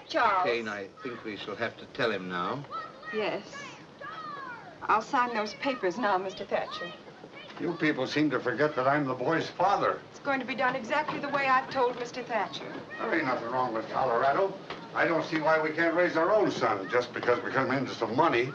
Charles. Kane, I think we shall have to tell him now. Yes. I'll sign those papers now, Mr. Thatcher. You people seem to forget that I'm the boy's father. It's going to be done exactly the way I've told Mr. Thatcher. There ain't nothing wrong with Colorado. I don't see why we can't raise our own son just because we come into some money.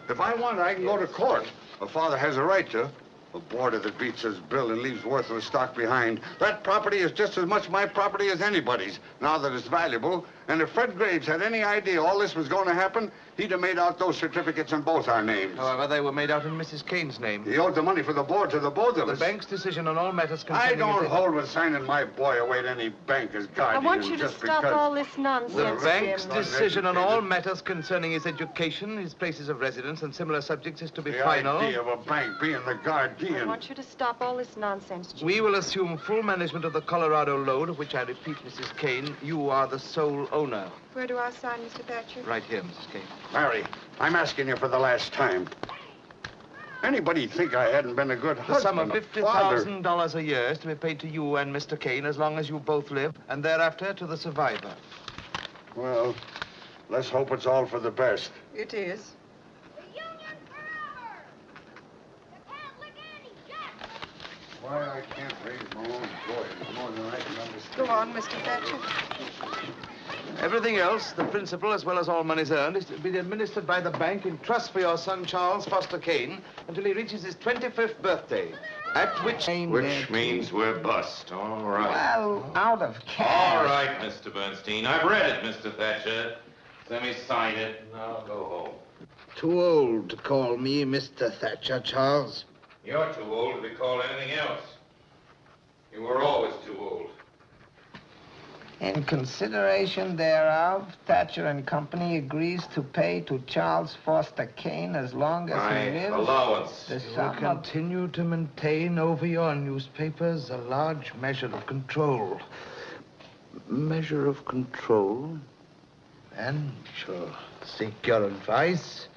If I want, I can go to court. A father has a right to. A boarder that beats his bill and leaves worthless stock behind. That property is just as much my property as anybody's, now that it's valuable. And if Fred Graves had any idea all this was going to happen, he'd have made out those certificates in both our names. However, they were made out in Mrs. Kane's name. He owed the money for the board to the both of us. The bank's decision on all matters concerning... I don't hold with signing my boy away to any bank as guardian. I want you to just stop because... all this nonsense, The bank's Jim. decision on all matters concerning his education, his places of residence, and similar subjects is to be The final. idea of a bank being the guardian. I want you to stop all this nonsense, Jim. We will assume full management of the Colorado load, of which I repeat, Mrs. Kane, you are the sole owner. Where do I sign, Mr. Thatcher? Right here, Mrs. Kane. Mary, I'm asking you for the last time. Anybody'd think I hadn't been a good The husband, sum of a father. $50,000 a year is to be paid to you and Mr. Kane as long as you both live, and thereafter to the survivor. Well, let's hope it's all for the best. It is. Why I can't raise my own boy is more than I can understand. Go on, Mr. Thatcher. Everything else, the principal as well as all monies earned, is to be administered by the bank in trust for your son, Charles Foster Kane, until he reaches his 25th birthday, at which... Which means we're bust. All right. Well, out of cash. All right, Mr. Bernstein. I've read it, Mr. Thatcher. Let me sign it, and I'll go home. Too old to call me Mr. Thatcher, Charles. You're too old to be called anything else. You were always too old. In consideration thereof, Thatcher and Company agrees to pay to Charles Foster Kane as long as My he lives. allowance. The You will sum of... continue to maintain over your newspapers a large measure of control. Measure of control? And shall seek your advice